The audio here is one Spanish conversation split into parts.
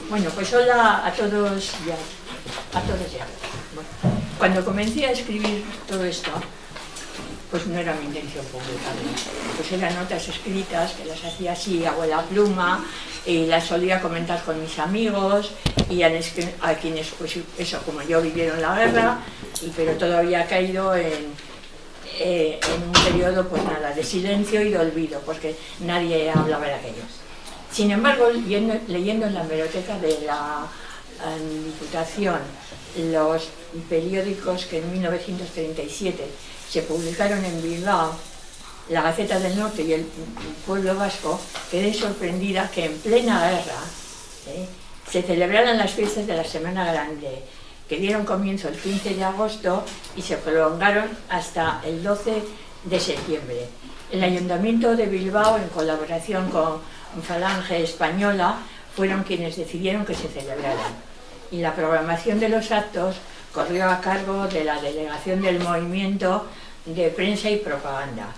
Bueno, pues hola a todos ya. Bueno, cuando comencé a escribir todo esto, pues no era mi intención publicarlo. Pues eran notas escritas que las hacía así, abuela pluma, y las solía comentar con mis amigos, y a quienes, pues eso, como yo, vivieron la guerra, pero todo había caído en un periodo, pues nada, de silencio y de olvido, porque nadie hablaba de aquello. Sin embargo, leyendo en la hemeroteca de la Diputación los periódicos que en 1937 se publicaron en Bilbao, la Gaceta del Norte y el Pueblo Vasco, quedé sorprendida que en plena guerra se celebraran las fiestas de la Semana Grande, que dieron comienzo el 15 de agosto y se prolongaron hasta el 12 de septiembre. El Ayuntamiento de Bilbao, en colaboración con Falange Española, fueron quienes decidieron que se celebraran. Y la programación de los actos corrió a cargo de la Delegación del Movimiento de Prensa y Propaganda.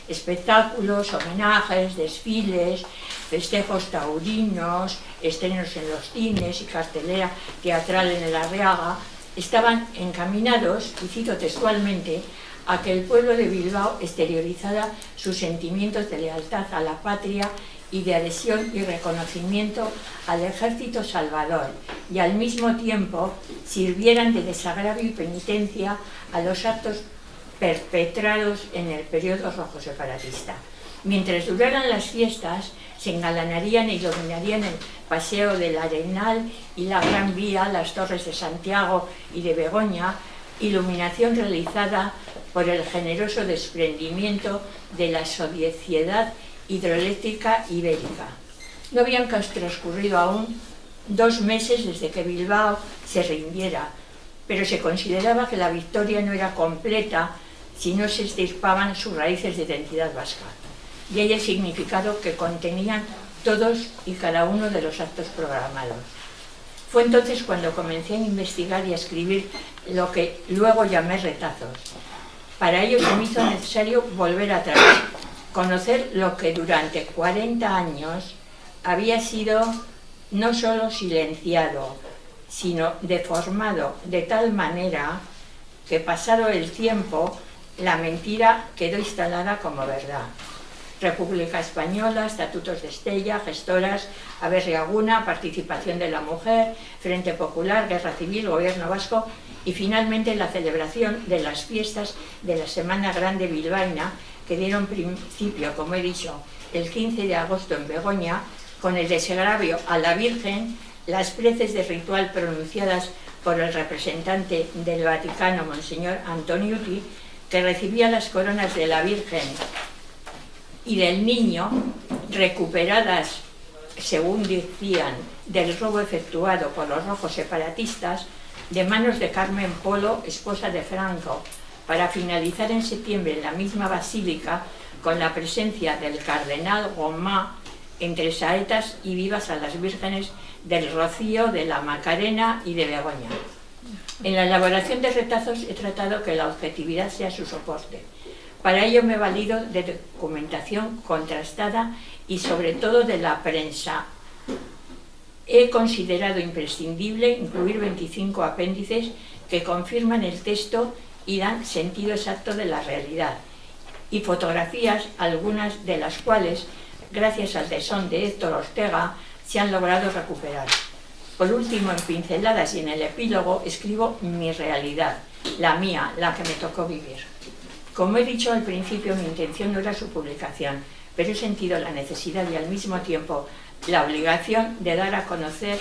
Espectáculos, homenajes, desfiles, festejos taurinos, estrenos en los cines y cartelera teatral en el Arriaga estaban encaminados, y cito textualmente, a que el pueblo de Bilbao exteriorizara sus sentimientos de lealtad a la patria y de adhesión y reconocimiento al ejército salvador, y al mismo tiempo sirvieran de desagravio y penitencia a los actos perpetrados en el periodo rojo separatista. Mientras duraran las fiestas, se engalanarían e iluminarían el Paseo del Arenal y la Gran Vía, las Torres de Santiago y de Begoña, iluminación realizada por el generoso desprendimiento de la Sociedad Hidroeléctrica Ibérica. No habían transcurrido aún 2 meses desde que Bilbao se rindiera, pero se consideraba que la victoria no era completa si no se extirpaban sus raíces de identidad vasca. Y ahí el significado que contenían todos y cada uno de los actos programados. Fue entonces cuando comencé a investigar y a escribir lo que luego llamé retazos. Para ello se me hizo necesario volver atrás, conocer lo que durante 40 años había sido no solo silenciado, sino deformado de tal manera que, pasado el tiempo, la mentira quedó instalada como verdad. República Española, Estatutos de Estella, Gestoras, Aberriaguna, Participación de la Mujer, Frente Popular, Guerra Civil, Gobierno Vasco y finalmente la celebración de las fiestas de la Semana Grande bilbaína, que dieron principio, como he dicho, el 15 de agosto en Begoña, con el desagravio a la Virgen, las preces de ritual pronunciadas por el representante del Vaticano, Monseñor Antoniuti, que recibía las coronas de la Virgen y del Niño, recuperadas, según decían, del robo efectuado por los rojos separatistas, de manos de Carmen Polo, esposa de Franco, para finalizar en septiembre en la misma basílica con la presencia del cardenal Gomá entre saetas y vivas a las vírgenes del Rocío, de la Macarena y de Begoña. En la elaboración de retazos he tratado que la objetividad sea su soporte. Para ello me he valido de documentación contrastada y sobre todo de la prensa. He considerado imprescindible incluir 25 apéndices que confirman el texto y dan sentido exacto de la realidad, y fotografías, algunas de las cuales, gracias al tesón de Héctor Ortega, se han logrado recuperar. Por último, en pinceladas y en el epílogo, escribo mi realidad, la mía, la que me tocó vivir. Como he dicho al principio, mi intención no era su publicación, pero he sentido la necesidad y al mismo tiempo la obligación de dar a conocer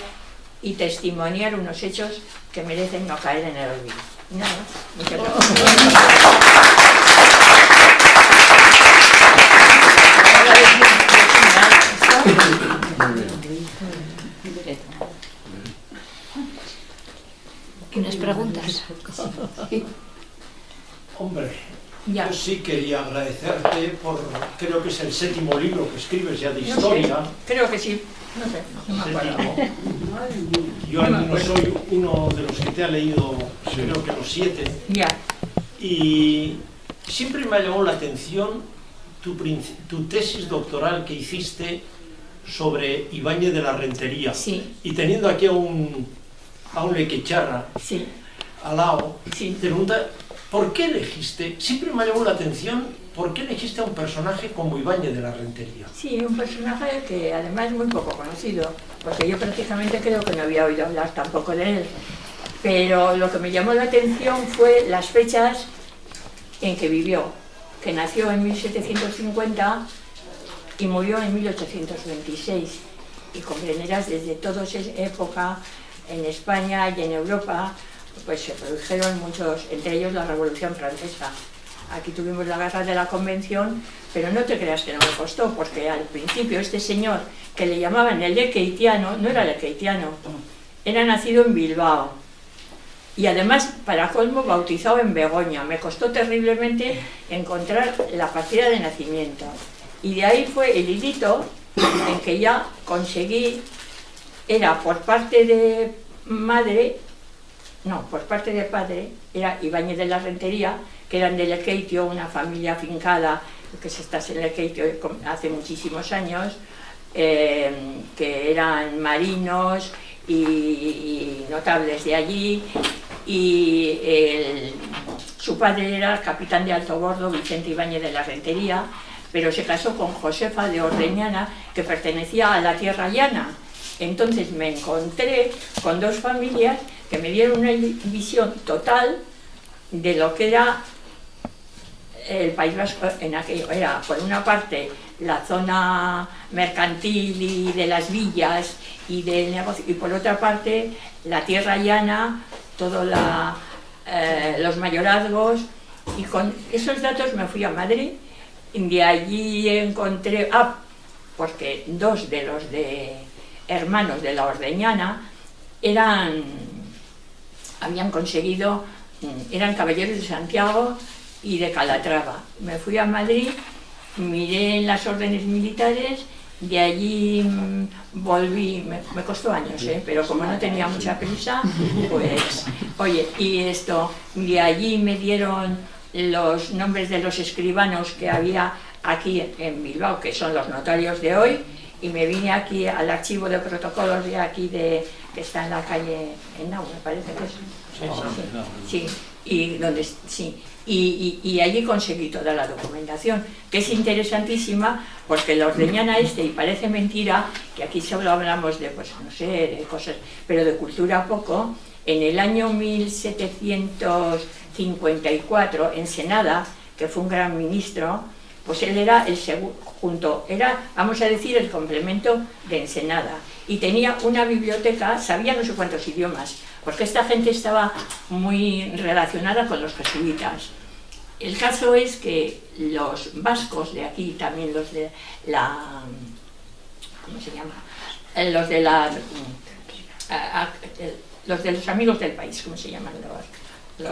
y testimoniar unos hechos que merecen no caer en el olvido. Nada más. Muchas gracias. ¿Unas preguntas? Hombre, Ya. yo sí quería agradecerte por, creo que es el 7º libro que escribes ya de historia. No sé, creo que sí, no sé, no me acuerdo. Yo al menos soy uno de los que te ha leído, creo que los 7. Ya. Y siempre me ha llamado la atención tu tesis doctoral que hiciste sobre Ibáñez de la Rentería. Sí. Y teniendo aquí a un lequecharra Sí. al lado, Sí. te pregunta, ¿por qué elegiste? Siempre me llamó la atención, ¿por qué elegiste a un personaje como Ibáñez de la Rentería? Sí, un personaje que además es muy poco conocido, porque yo prácticamente creo que no había oído hablar tampoco de él. Pero lo que me llamó la atención fue las fechas en que vivió, que nació en 1750 y murió en 1826. Y comprenderás, desde toda esa época, en España y en Europa, pues se produjeron muchos, entre ellos la Revolución Francesa. Aquí tuvimos la guerra de la Convención, pero no te creas que no me costó, porque al principio este señor, que le llamaban el lequeitiano, no era lequeitiano, era nacido en Bilbao. Y además, para colmo, bautizado en Begoña. Me costó terriblemente encontrar la partida de nacimiento. Y de ahí fue el hilito en que ya conseguí, era por parte de madre, no, por parte de padre, era Ibáñez de la Rentería, que eran de Lequeitio, una familia afincada que se está en Lequeitio hace muchísimos años, que eran marinos y notables de allí, y su padre era capitán de alto bordo, Vicente Ibáñez de la Rentería, pero se casó con Josefa de Ordeñana, que pertenecía a la Tierra Llana. Entonces me encontré con dos familias que me dieron una visión total de lo que era el País Vasco en aquello. Era, por una parte, la zona mercantil y de las villas y del negocio, y por otra parte, la Tierra Llana, todos los mayorazgos, y con esos datos me fui a Madrid. De allí encontré, porque dos de los hermanos de la Ordeñana habían conseguido, eran caballeros de Santiago y de Calatrava. Me fui a Madrid, miré en las órdenes militares, de allí volví, me costó años, pero como no tenía mucha prisa, pues, oye, de allí me dieron los nombres de los escribanos que había aquí en Bilbao, que son los notarios de hoy, y me vine aquí al archivo de protocolos de aquí, que está en la calle Henao, me parece que es. Sí, y allí conseguí toda la documentación, que es interesantísima, porque la Ordeñana y parece mentira, que aquí solo hablamos de, pues no sé, de cosas, pero de cultura poco. En el año 1754, Ensenada, que fue un gran ministro, pues él era el segundo, vamos a decir, el complemento de Ensenada, y tenía una biblioteca, sabía no sé cuántos idiomas, porque esta gente estaba muy relacionada con los jesuitas. El caso es que los vascos de aquí, también los de la... ¿cómo se llama? Los de los amigos del país, ¿cómo se llaman? La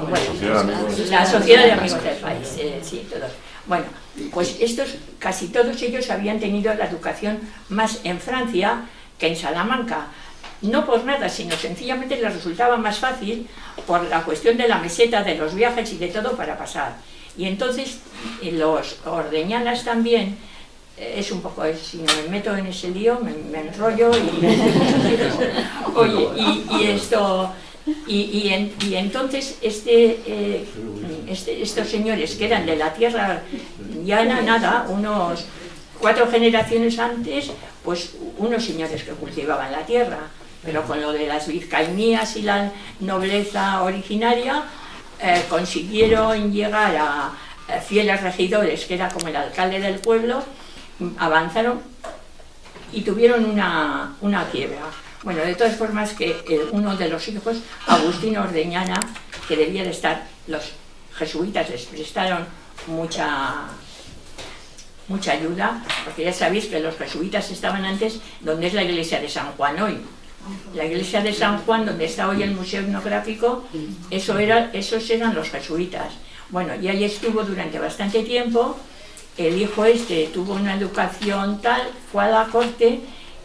Sociedad de Amigos del País, sí, todos. Bueno, pues casi todos ellos habían tenido la educación más en Francia que en Salamanca. No por nada, sino sencillamente les resultaba más fácil por la cuestión de la meseta, de los viajes y de todo para pasar. Y entonces los ordeñanas también, es un poco, si me meto en ese lío, me enrollo oye, y entonces estos señores que eran de la Tierra Llana, nada, unos 4 generaciones antes, pues unos señores que cultivaban la tierra, pero con lo de las vizcaínías y la nobleza originaria, consiguieron llegar a fieles regidores, que era como el alcalde del pueblo, avanzaron y tuvieron una quiebra. Bueno, de todas formas, que uno de los hijos, Agustín Ordeñana, que debía de estar, los jesuitas les prestaron mucha ayuda, porque ya sabéis que los jesuitas estaban antes donde es la iglesia de San Juan hoy. La iglesia de San Juan, donde está hoy el Museo Etnográfico, esos eran los jesuitas. Bueno, y ahí estuvo durante bastante tiempo. El hijo tuvo una educación tal, fue a la corte,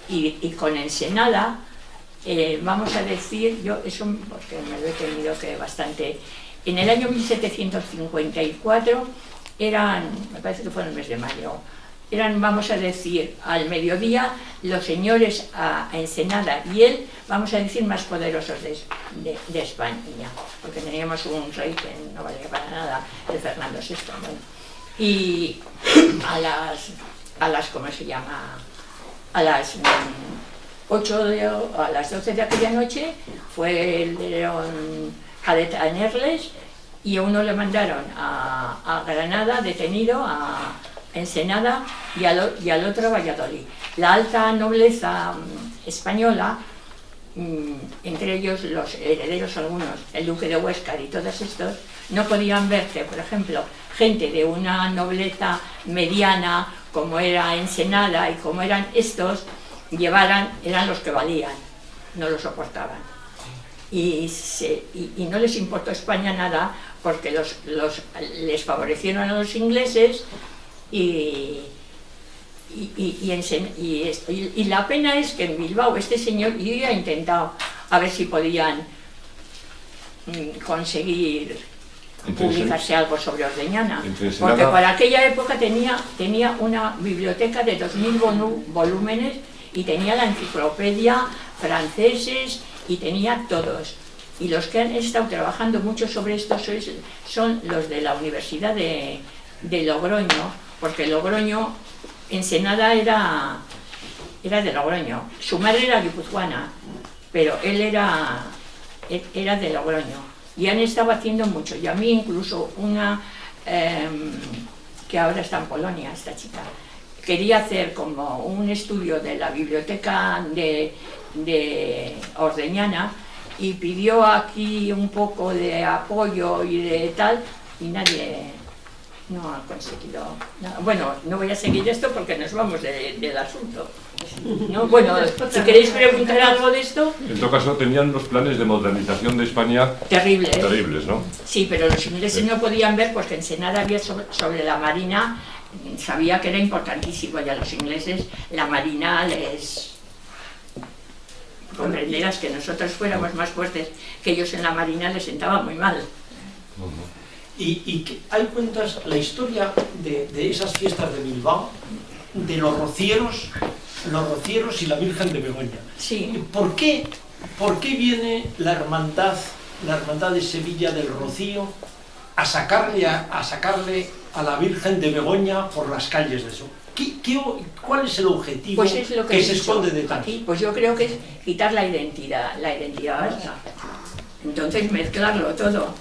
y con Ensenada, vamos a decir, yo eso porque me lo he tenido que bastante, en el año 1754 me parece que fue en el mes de mayo, eran, vamos a decir, al mediodía los señores a Ensenada y él, vamos a decir, más poderosos de España, porque teníamos un rey que no valía para nada, el Fernando VI. Bueno. Y a las ¿cómo se llama? A las 12 de aquella noche fueron a detenerles y a uno le mandaron a Granada detenido, a Ensenada y al otro a Valladolid. La alta nobleza española, entre ellos los herederos algunos, el duque de Huéscar y todos estos, no podían verse, por ejemplo, gente de una nobleza mediana como era Ensenada y como eran estos, eran los que valían, no lo soportaban. Y no les importó España nada porque les favorecieron a los ingleses y la pena es que en Bilbao este señor, yo ya he intentado a ver si podían conseguir publicarse algo sobre Ordeñana, porque por aquella época tenía una biblioteca de 2000 volúmenes y tenía la enciclopedia franceses y tenía todos. Y los que han estado trabajando mucho sobre esto son los de la Universidad de Logroño, porque Logroño, Ensenada era de Logroño, su madre era guipuzcoana, pero él era de Logroño. Y han estado haciendo mucho, y a mí incluso una que ahora está en Polonia, esta chica, quería hacer como un estudio de la biblioteca de Ordeñana y pidió aquí un poco de apoyo y de tal, y nadie no ha conseguido nada. Bueno, no voy a seguir esto porque nos vamos del asunto. ¿No? Bueno, si queréis preguntar algo de esto... En todo caso, tenían los planes de modernización de España terribles, ¿no? Sí, pero los ingleses no podían ver porque Ensenada había sobre la marina, sabía que era importantísimo, y a los ingleses la marina les... comprenderás que nosotros fuéramos más fuertes que ellos en la marina les sentaba muy mal. Y hay cuentas, la historia de esas fiestas de Bilbao, de los rocieros y la Virgen de Begoña. Sí. ¿Por qué viene la hermandad de Sevilla del Rocío a sacarle a la Virgen de Begoña por las calles de eso? ¿Cuál es el objetivo pues es lo que se esconde detrás? Pues yo creo que es quitar la identidad vasca. Entonces mezclarlo todo,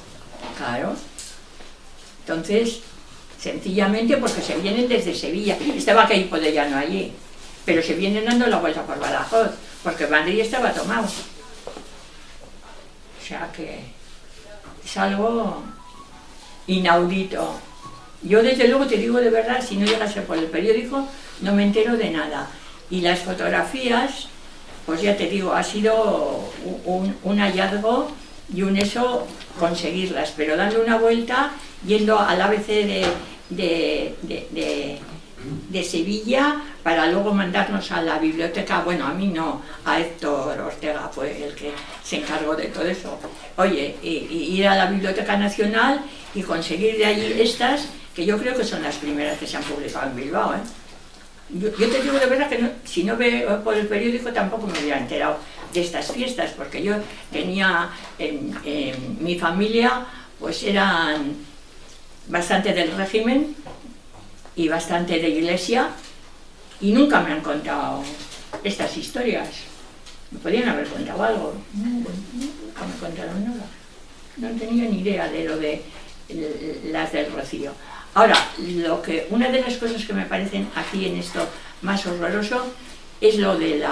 claro. Entonces, sencillamente porque se vienen desde Sevilla. Estaba Queipo de Llano allí, pero se vienen dando la vuelta por Badajoz, porque Madrid estaba tomado. O sea que es algo inaudito. Yo desde luego te digo de verdad, si no llegase por el periódico, no me entero de nada. Y las fotografías, pues ya te digo, ha sido un hallazgo y un eso conseguirlas, pero dando una vuelta, yendo al ABC de Sevilla para luego mandarnos a la biblioteca, bueno, a mí no, a Héctor Ortega fue el que se encargó de todo eso. Oye, ir a la Biblioteca Nacional y conseguir de allí estas, que yo creo que son las primeras que se han publicado en Bilbao, ¿eh? Yo te digo de verdad que no, si no veo por el periódico tampoco me hubiera enterado de estas fiestas, porque yo tenía en mi familia, pues eran bastante del régimen y bastante de iglesia, y nunca me han contado estas historias. Me podían haber contado algo, nunca me contaron nada. No tenía ni idea de lo de las del Rocío. Ahora, una de las cosas que me parecen aquí en esto más horroroso es lo de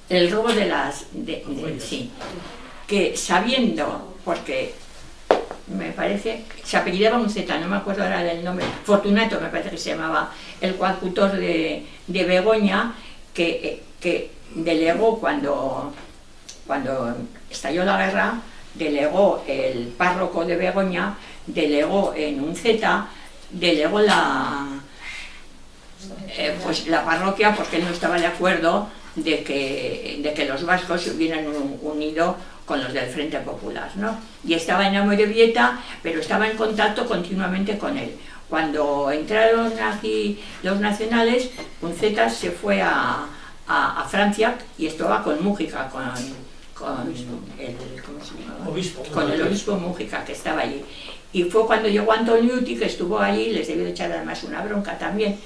el robo de las... sí, que sabiendo, porque me parece, se apellidaba un Z, no me acuerdo ahora del nombre, Fortunato me parece que se llamaba, el coadjutor de Begoña, que delegó cuando estalló la guerra, delegó el párroco de Begoña, delegó en un Z, delegó pues la parroquia, porque él no estaba de acuerdo de que los vascos se hubieran unido con los del Frente Popular, ¿no? Y estaba en Amorebieta, pero estaba en contacto continuamente con él. Cuando entraron aquí los nacionales, Uncetas se fue a Francia y estaba con Mújica, con el, ¿cómo se llama? Obispo. Con el obispo Mújica, que estaba allí. Y fue cuando llegó Antoniuti, que estuvo allí, les debió echar además una bronca también,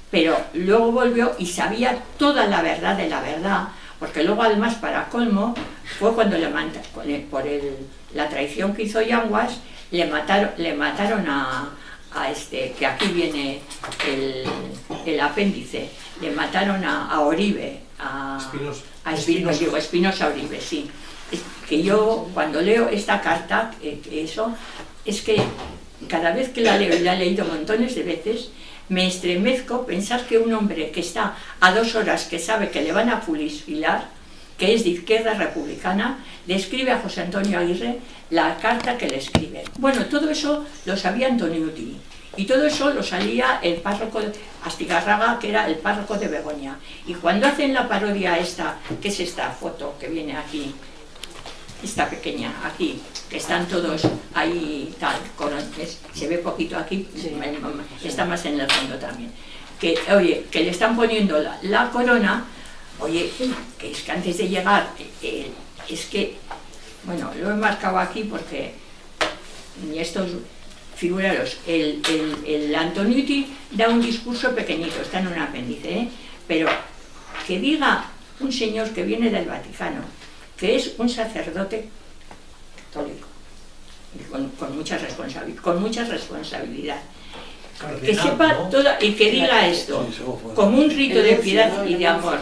pero luego volvió y sabía toda la verdad de la verdad, porque luego además, para colmo, fue cuando por la traición que hizo Yanguas, le mataron a que aquí viene el apéndice, le mataron a Oribe, a Espinosa Oribe, sí. Es que yo, cuando leo esta carta, eso, es que cada vez que la leo, y la he leído montones de veces, me estremezco pensar que un hombre que está a 2 horas, que sabe que le van a fusilar, que es de Izquierda Republicana, le escribe a José Antonio Aguirre la carta que le escribe. Bueno, todo eso lo sabía Antoniuti, y todo eso lo sabía el párroco de Astigarraga, que era el párroco de Begoña. Y cuando hacen la parodia esta, que es esta foto que viene aquí, esta pequeña, aquí, que están todos ahí, tal, se ve poquito aquí, está más en el fondo también, que, oye, que le están poniendo la corona, oye, que es que antes de llegar, es que, bueno, lo he marcado aquí porque, y estos, figuraros, el Antoniuti da un discurso pequeñito, está en un apéndice, pero que diga un señor que viene del Vaticano, que es un sacerdote católico, con mucha responsabilidad, que sepa toda, y que diga esto, como un rito de piedad y de amor.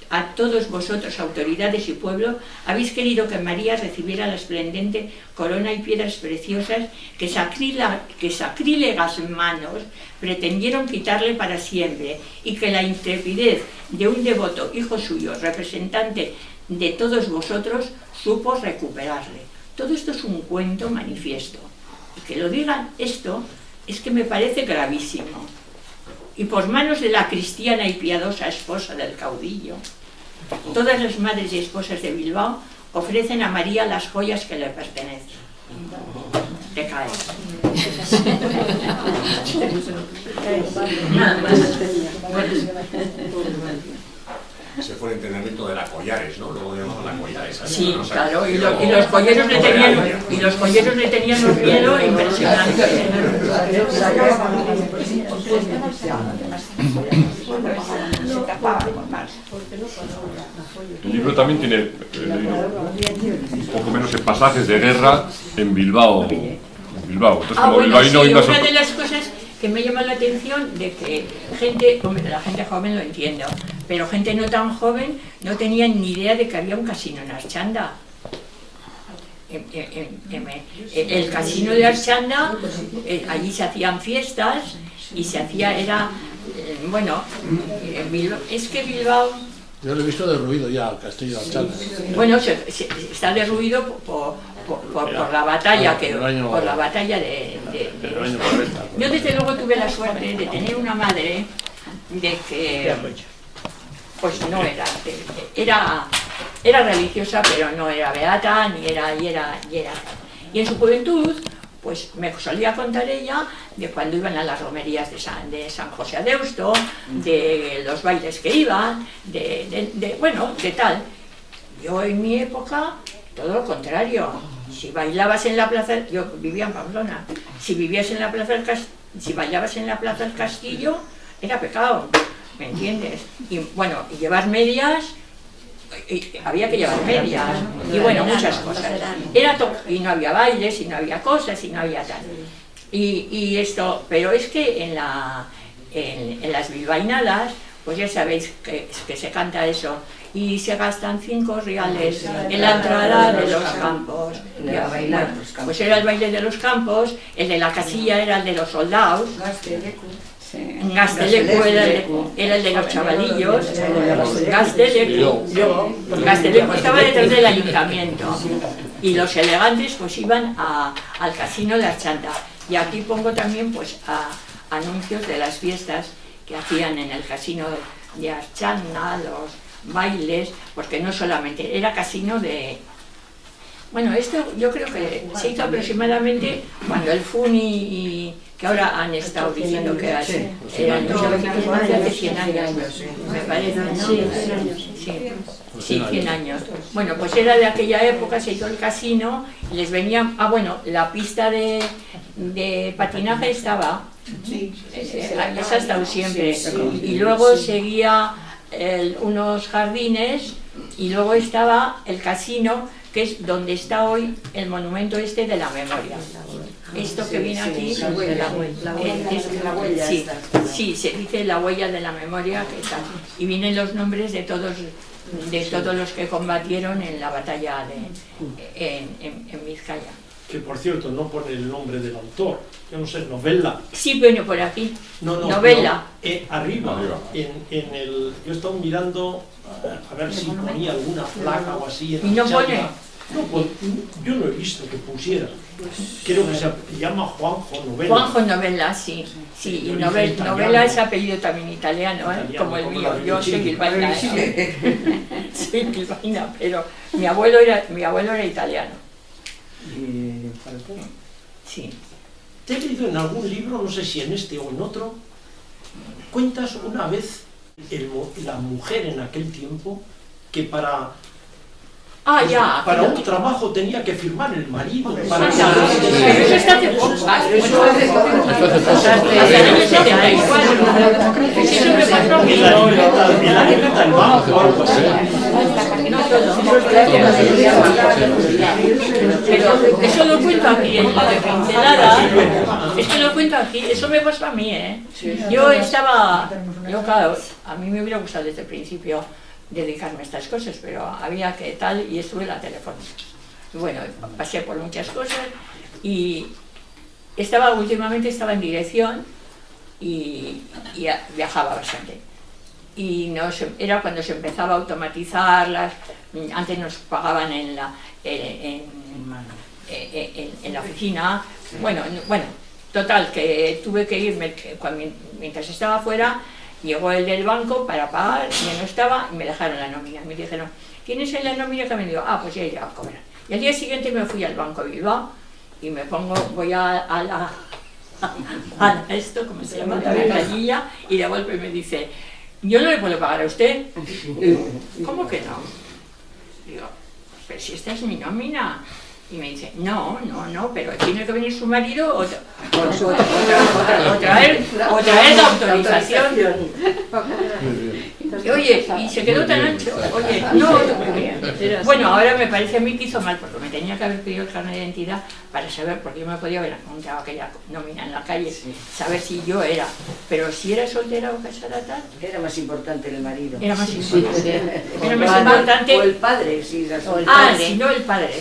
A todos vosotros, autoridades y pueblo, habéis querido que María recibiera la esplendente corona y piedras preciosas que sacrílegas manos pretendieron quitarle para siempre, y que la intrepidez de un devoto hijo suyo, representante de todos vosotros, supo recuperarle. Todo esto es un cuento manifiesto. Y que lo digan esto es que me parece gravísimo. Y por manos de la cristiana y piadosa esposa del caudillo, todas las madres y esposas de Bilbao ofrecen a María las joyas que le pertenecen. Te caes. Nada más. Se fue el entrenamiento de la Collares, ¿no? Luego llamaban la Collares. Sí, ¿no? Claro, y los colleros le tenían un miedo impresionante. El libro también tiene un poco menos de pasajes de guerra en Bilbao. Entonces, como bueno, sí, una de las cosas que me llama la atención de que gente, hombre, la gente joven lo entiendo, pero gente no tan joven no tenía ni idea de que había un casino en Archanda. El casino de Archanda, allí se hacían fiestas y se hacía, bueno, es que Bilbao... Yo lo he visto derruido ya, el castillo de Archanda. Bueno, está derruido por la batalla, por la batalla de yo desde luego tuve la suerte de tener una madre de que pues no era religiosa, pero no era beata, y en su juventud pues me solía contar ella de cuando iban a las romerías de San José a Deusto, de los bailes que iban, bueno, de tal. Yo en mi época, todo lo contrario. Si bailabas en la plaza, yo vivía en Pamplona, si bailabas en la plaza del Castillo, era pecado, ¿me entiendes? Y bueno, y llevar medias, había que llevar medias, y bueno, muchas cosas. Y no había bailes, y no había cosas, y no había tal. Y esto, pero es que en las bilbainadas, pues ya sabéis que se canta eso, y se gastan 5 reales en la entrada de los campos. Pues era el baile de los campos, el de la casilla era el de los soldados, Gazteleku era el de los chavalillos, Gazteleku estaba detrás del ayuntamiento, y los elegantes pues iban al casino de Archanda. Y aquí pongo también pues anuncios de las fiestas que hacían en el casino de Archanda, los bailes, porque no solamente era casino Bueno, esto yo creo que se hizo aproximadamente cuando el FUNI, que ahora han estado diciendo que hace 100 años, me parece, ¿no? Sí, 100 años. Bueno, pues era de aquella época, se hizo el casino, y les venían, bueno, la pista de patinaje estaba, esa ha estado siempre, y luego seguía unos jardines, y luego estaba el casino, que es donde está hoy el monumento este de la memoria. Esto que viene aquí, la huella. Sí, se dice la huella de la memoria, que está, y vienen los nombres de todos los que combatieron en la batalla en Vizcaya. Que por cierto no pone el nombre del autor, yo no sé, novela. Sí, bueno, por aquí. No, novela. Arriba. Yo estaba mirando a ver si ponía alguna placa o así. ¿Y no pone? No, yo no he visto que pusiera. Creo que se llama Juanjo Novela. Juanjo Novela, sí. Y Novela es apellido también italiano, como el mío. Yo soy bilbaína. Soy bilbaína, pero mi abuelo era italiano. Sí. Te he leído en algún libro, no sé si en este o en otro, cuentas una vez la mujer en aquel tiempo que para un trabajo tenía que firmar el marido. Pero eso está hace poco. Eso me pasó a mí. La libreta del banco o algo así. Pero eso lo cuento aquí en la de pincelada. Esto lo cuento aquí, eso me pasó a mí, Yo claro, a mí me hubiera gustado desde el principio dedicarme a estas cosas, pero había que tal, y estuve en la Telefónica. Bueno, pasé por muchas cosas y últimamente estaba en dirección y viajaba bastante. Y era cuando se empezaba a automatizar, antes nos pagaban en la oficina, bueno, total, que tuve que irme, mientras estaba fuera, llegó el del banco para pagar, y no estaba, y me dejaron la nómina. Me dijeron, ¿tienes en la nómina que me dio? Pues ya iré a cobrar. Y al día siguiente me fui al Banco de Bilbao, y voy a esto, ¿cómo se llama? La ventanilla, y de golpe me dice, yo no le puedo pagar a usted. ¿Cómo que no? Digo, pero si esta es mi nómina. Y me dice, no, pero tiene que venir su marido o traer la autorización. Oye, y se quedó tan ancho. Oye, no. Bueno, ahora me parece a mí que hizo mal, porque me tenía que haber pedido el carnet de identidad para saber, porque yo me podía haber encontrado aquella nómina en la calle, saber si yo era. Pero si era soltera o casada tal. Era más importante el marido. Era más importante. Era más importante. O el padre, sí. Si no el padre.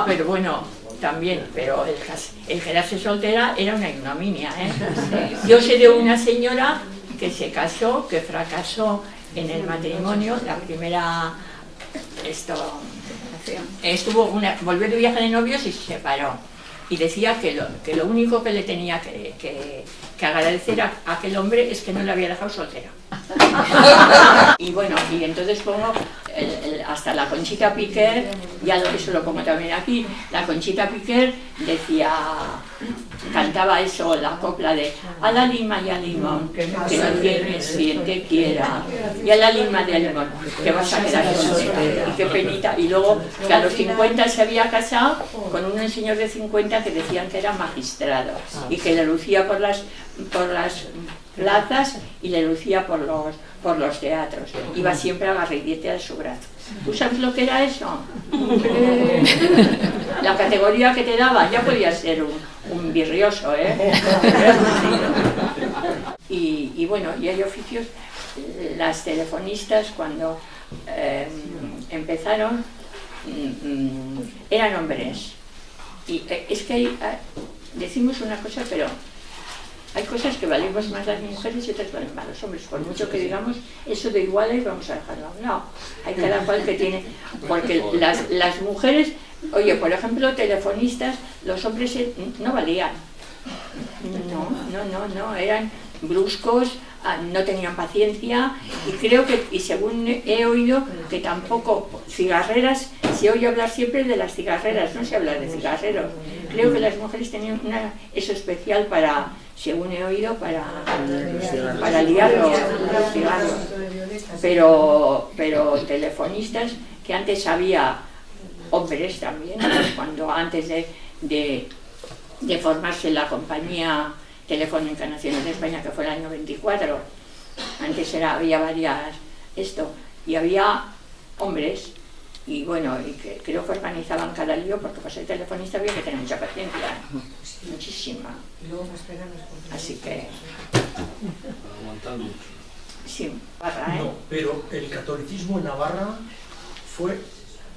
Pero bueno, también, pero el quedarse soltera era una ignominia, Yo sé de una señora que se casó, que fracasó en el matrimonio, la primera volvió de viaje de novios y se separó. Y decía que lo único que le tenía que agradecer a aquel hombre es que no le había dejado soltera. Y bueno, y entonces pongo hasta la Conchita Piquer, eso lo pongo también aquí, la Conchita Piquer cantaba eso, la copla de a la lima y al limón, que no tienes quien te quiera, y a la lima y al limón, que vas a quedar soltera, y qué penita. Y luego que a los 50 se había casado con un señor de 50 que decían que era magistrado, y que le lucía por las plazas y le lucía por los teatros. Iba siempre agarridete a su brazo. ¿Tú sabes lo que era eso? La categoría que te daba, ya podía ser un virrioso, Y bueno, y hay oficios, las telefonistas cuando empezaron eran hombres. Y es que decimos una cosa, pero hay cosas que valemos más las mujeres y otras valen más los hombres. Por mucho que digamos eso de iguales, vamos a dejarlo. No, hay cada cual que tiene. Porque las mujeres, oye, por ejemplo, telefonistas, los hombres no valían. No, eran bruscos, no tenían paciencia, y creo que, y según he oído, que tampoco cigarreras, se oye hablar siempre de las cigarreras, no se habla de cigarreros. Creo que las mujeres tenían eso especial para, según he oído, para liar los cigarros. Pero telefonistas, que antes había hombres también, cuando antes de formarse la compañía Telefónica Nacional de España, que fue el año 24, antes había varias, y había hombres, y bueno, y que creo que organizaban cada lío, porque para ser telefonista había que tener mucha paciencia, muchísima. Así que... Sí, Navarra, No, pero el catolicismo en Navarra fue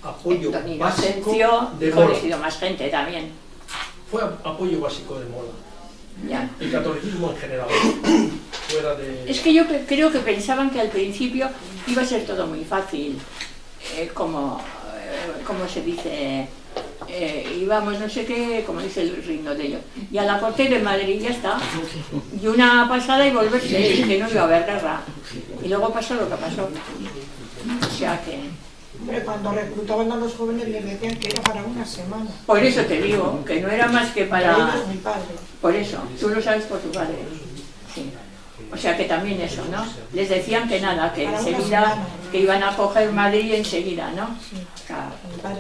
apoyo Antonio básico Asencio, de ha Mola. conocido más gente también. Fue apoyo básico de Mola. Ya. El catolicismo en general, fuera de... Es que yo creo que pensaban que al principio iba a ser todo muy fácil, como se dice, íbamos no sé qué, como dice el reino de ellos, y a la corte de Madrid ya está, y una pasada y volverse, y que no iba a haber guerra, y luego pasó lo que pasó, o sea que... Pero cuando reclutaban a los jóvenes les decían que era para una semana. Por eso te digo, que no era más que para... Ellos, mi padre. Por eso, tú lo sabes por tu padre. Sí. O sea que también eso, ¿no? Les decían que nada, que enseguida, que iban a coger Madrid enseguida, ¿no? Claro.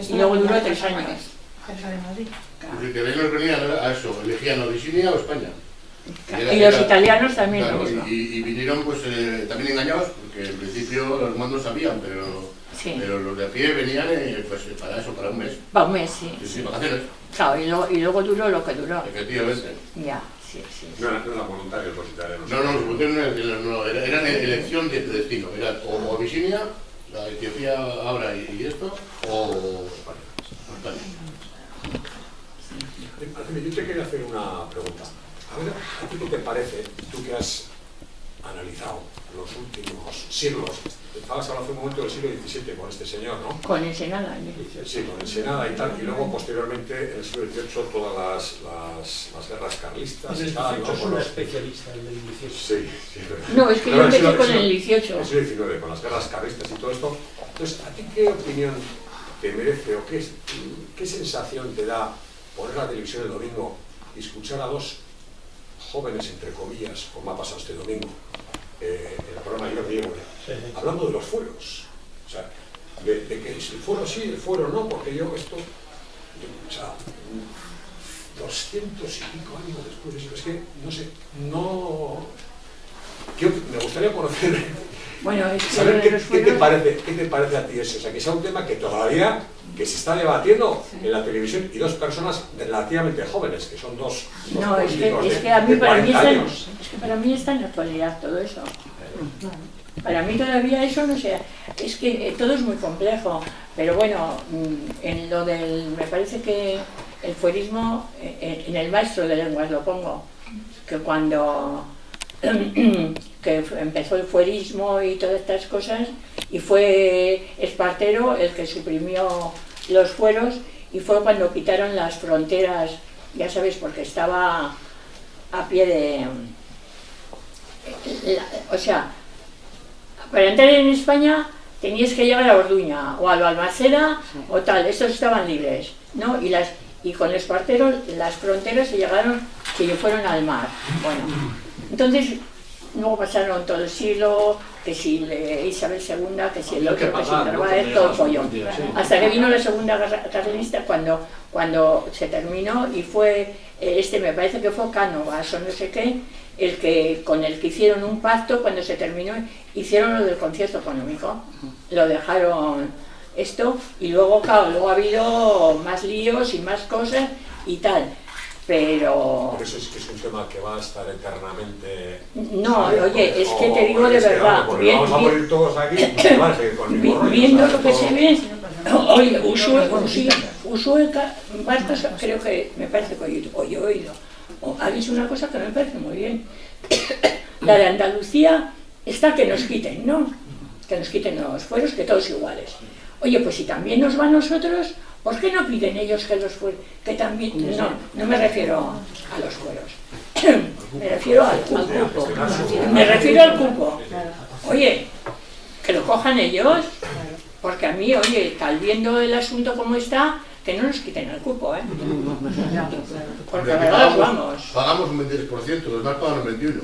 Y luego duró 3 años. Los italianos venían a eso, elegían o Virginia o España. Y los italianos también Claro, lo mismo. y vinieron pues también engañados, porque en principio los mandos sabían, pero los de a pie venían pues para eso, para un mes. Para un mes, sí. Sí, vacaciones. Claro, y luego duró lo que duró. Efectivamente. Ya, sí. No eran voluntarios los italianos. No, los voluntarios no, eran elección de destino. Era o Virginia, la Etiopía ahora y esto, o España. Yo te quería hacer una pregunta. A ver, ¿a ti qué te parece, tú que has analizado los últimos siglos? Estabas hablando hace un momento del siglo XVII con este señor, ¿no? Con Ensenada, ¿no? Sí, con Ensenada y tal, y luego posteriormente en el siglo XVIII todas las guerras carlistas. En el tal, 18 ¿no? es una especialista, el del 18. Sí. No, es que yo empecé con el 18. El siglo XIX, con las guerras carlistas y todo esto. Entonces, ¿a ti qué opinión te merece o qué sensación te da poner la televisión el domingo y escuchar a dos jóvenes, entre comillas, como ha pasado este domingo, en el programa Yo Diego, hablando de los fueros? O sea, de que el fuero sí, el fuero no, porque o sea, 200 y pico años después de eso, es que, no sé, me gustaría conocer, Bueno, es que saber de los qué te fueros- parece a ti eso, o sea, que sea un tema que todavía que se está debatiendo en la televisión y dos personas relativamente jóvenes, que son dos No, es políticos que a mí, de para mí 40 años. es que para mí está en la actualidad todo eso. Para mí todavía eso no sé, es que todo es muy complejo, pero bueno, en lo del, me parece que el fuerismo, en el maestro de lenguas lo pongo, que cuando que empezó el fuerismo y todas estas cosas, y fue Espartero el que suprimió los fueros, y fue cuando quitaron las fronteras, ya sabéis, porque estaba a pie de... o sea, para entrar en España tenías que llegar a Orduña o a Balmaceda o tal, estos estaban libres, ¿no? Y con Espartero las fronteras se fueron al mar. Bueno, entonces luego pasaron todo el siglo, que si Isabel II, que si el otro, que si Narváez, todo el follón. Hasta que vino la Segunda Guerra Carlista cuando se terminó, y fue, me parece que fue Cánovas o no sé qué, con el que hicieron un pacto cuando se terminó, hicieron lo del concierto económico, lo dejaron y luego, claro, luego ha habido más líos y más cosas y tal. Pero eso es que es un tema que va a estar eternamente... No, oye, es que te digo de verdad, vamos a morir todos aquí, viendo lo que se ve, oye, Usue Barcos, creo que, me parece que hoy he oído, ha dicho una cosa que me parece muy bien, la de Andalucía está que nos quiten, ¿no? Que nos quiten los fueros, que todos iguales. Oye, pues si también nos va a nosotros, ¿por qué no piden ellos que los fueros, que también, no me refiero a los fueros, Me refiero al cupo. Me refiero al cupo. Oye, que lo cojan ellos, porque a mí, oye, tal viendo el asunto como está, que no nos quiten el cupo, ¿eh? Porque la verdad, vamos. Pagamos un 23%, los demás pagan un 21%.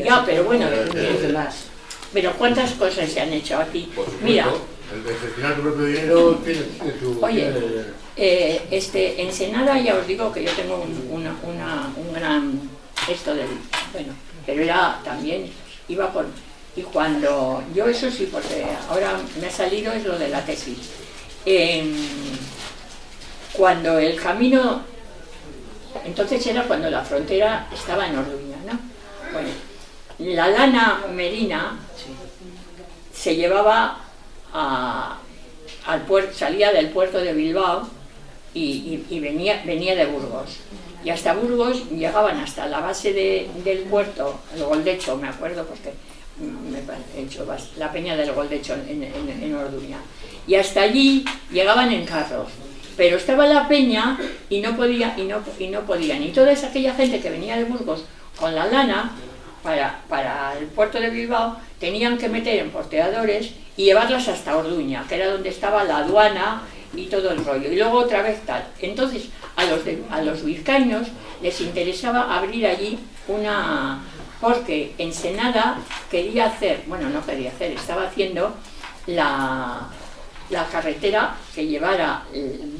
Ya, pero bueno, más. pero ¿cuántas cosas se han hecho aquí? Por supuesto, Mira, el gestionar tu propio dinero tiene su... oye, Ensenada, ya os digo que yo tengo un gran esto del, bueno, pero era también, iba por, y cuando, yo eso sí, porque ahora me ha salido es lo de la tesis, cuando el camino, entonces era cuando la frontera estaba en Orduña, ¿no? Bueno, la lana merina se llevaba al puerto, salía del puerto de Bilbao y venía de Burgos. Y hasta Burgos llegaban hasta la base del puerto, el Goldecho, me acuerdo, porque he hecho la peña del Goldecho en Orduña. Y hasta allí llegaban en carros. Pero estaba la peña y no podían. Y toda aquella gente que venía de Burgos con la lana para el puerto de Bilbao tenían que meter en porteadores y llevarlas hasta Orduña, que era donde estaba la aduana y todo el rollo, y luego otra vez tal. Entonces a los vizcaínos les interesaba abrir allí porque Ensenada quería hacer, bueno, no quería hacer, estaba haciendo la carretera que llevara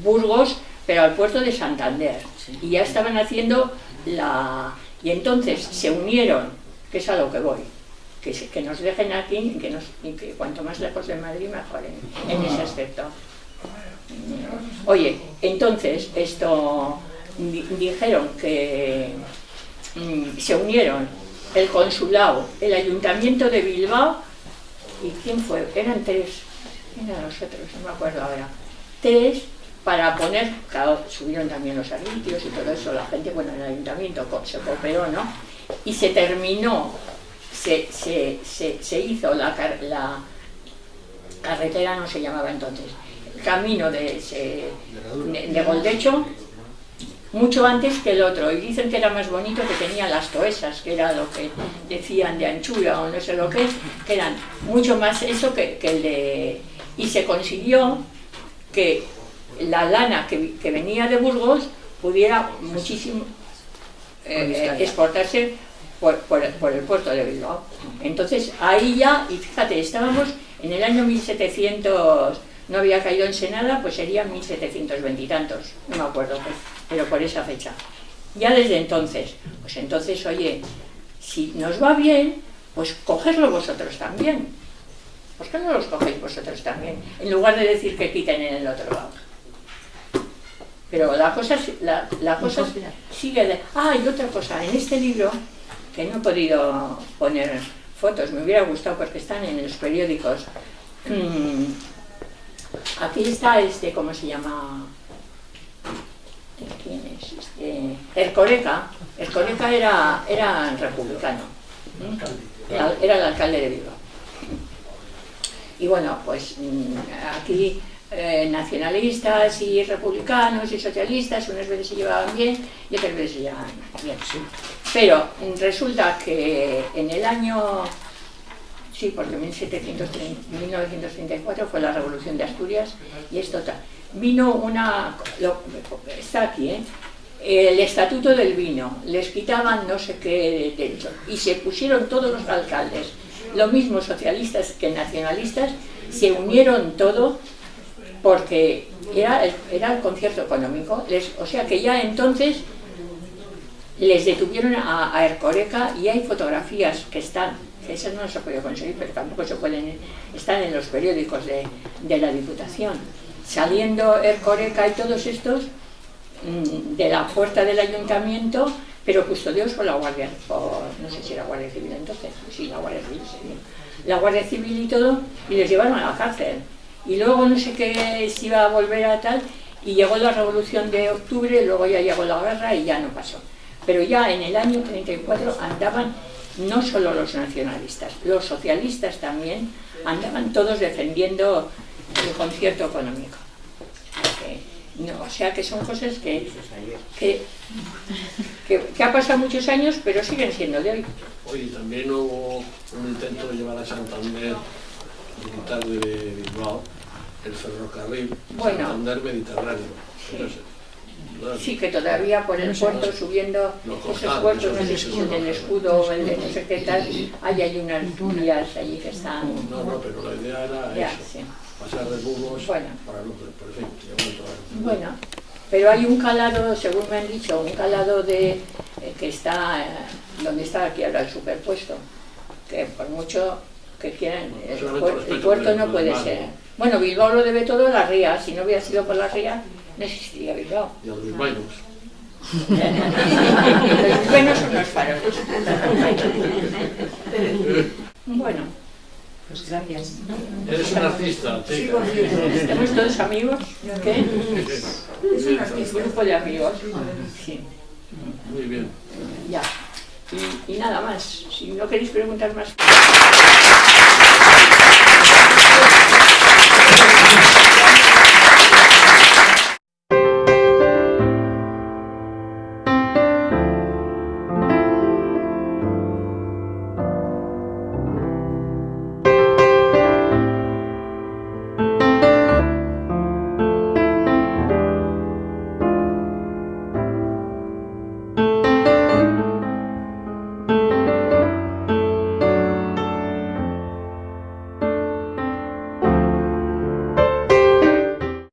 Burgos, pero al puerto de Santander, y ya estaban haciendo y entonces se unieron, que es a lo que voy, que nos dejen aquí y que cuanto más lejos de Madrid mejor en ese aspecto. Oye, entonces dijeron que se unieron el consulado, el ayuntamiento de Bilbao y ¿quién fue? Eran tres, ¿quién eran los otros? No me acuerdo ahora. Tres para poner, claro, subieron también los servicios y todo eso, la gente, bueno, el ayuntamiento se cooperó, ¿no? Y se terminó, se hizo la carretera, no se llamaba entonces, el camino de Goldecho, mucho antes que el otro, y dicen que era más bonito, que tenía las toesas, que era lo que decían de anchura o no sé lo que eran mucho más eso que el de... Y se consiguió que la lana que venía de Burgos pudiera muchísimo exportarse por el puerto de Bilbao. Entonces ahí ya, y fíjate, estábamos en el año 1700, no había caído Ensenada, pues serían 1720 y tantos, no me acuerdo, pero por esa fecha. Ya desde entonces, pues entonces, oye, si nos va bien, pues cogedlo vosotros también. ¿Por qué no los cogéis vosotros también? En lugar de decir que quiten en el otro lado. Pero la cosa sigue de... Ah, y otra cosa, en este libro, que no he podido poner fotos, me hubiera gustado porque están en los periódicos. Aquí está ¿cómo se llama? ¿Quién es? Erkoreka. Erkoreka era republicano. Era el alcalde de Bilbao. Y bueno, pues aquí nacionalistas y republicanos y socialistas unas veces se llevaban bien y otras veces se llevaban bien. Pero resulta que en el año, sí, porque 1934 fue la Revolución de Asturias y es total. Vino está aquí, el Estatuto del Vino, les quitaban no sé qué derechos y se pusieron todos los alcaldes, lo mismo socialistas que nacionalistas, se unieron todo porque era el concierto económico, o sea que ya entonces les detuvieron a Erkoreka y hay fotografías que están, esas no se ha podido conseguir, pero tampoco se pueden, están en los periódicos de la Diputación, saliendo Erkoreka y todos estos de la puerta del ayuntamiento, pero custodiados por la Guardia, no sé si era Guardia Civil entonces, sí, la Guardia Civil, sí, la Guardia Civil y todo, y les llevaron a la cárcel. Y luego no sé qué se iba a volver a tal, y llegó la Revolución de Octubre, luego ya llegó la guerra y ya no pasó. Pero ya en el año 34 andaban no solo los nacionalistas, los socialistas también andaban todos defendiendo el concierto económico. No, o sea que son cosas que ha pasado muchos años, pero siguen siendo de hoy. Oye, también hubo un intento de llevar a Santander, militar de Bilbao, el ferrocarril Santander Mediterráneo. Entonces, sí, que todavía por el puerto, subiendo esos puertos, el escudo, el de no sé qué tal, hay unas vías allí que están... No, pero la idea era eso, sí. pasar de Burgos bueno. para López, por ejemplo. Bueno, pero hay un calado, según me han dicho, un calado de que está donde está aquí ahora el superpuesto, que por mucho que quieran, el puerto no puede ser. Bueno, Bilbao lo debe todo a la ría, si no hubiera sido por la ría, no existiría Bilbao. Y a los bilbaínos. Los bilbaínos son los faros. Bueno. Pues gracias. Eres un artista, chica. ¿Estamos todos amigos? ¿Qué? Es un artista, un grupo de amigos. Sí. Muy bien. Ya. Y nada más. Si no queréis preguntar más.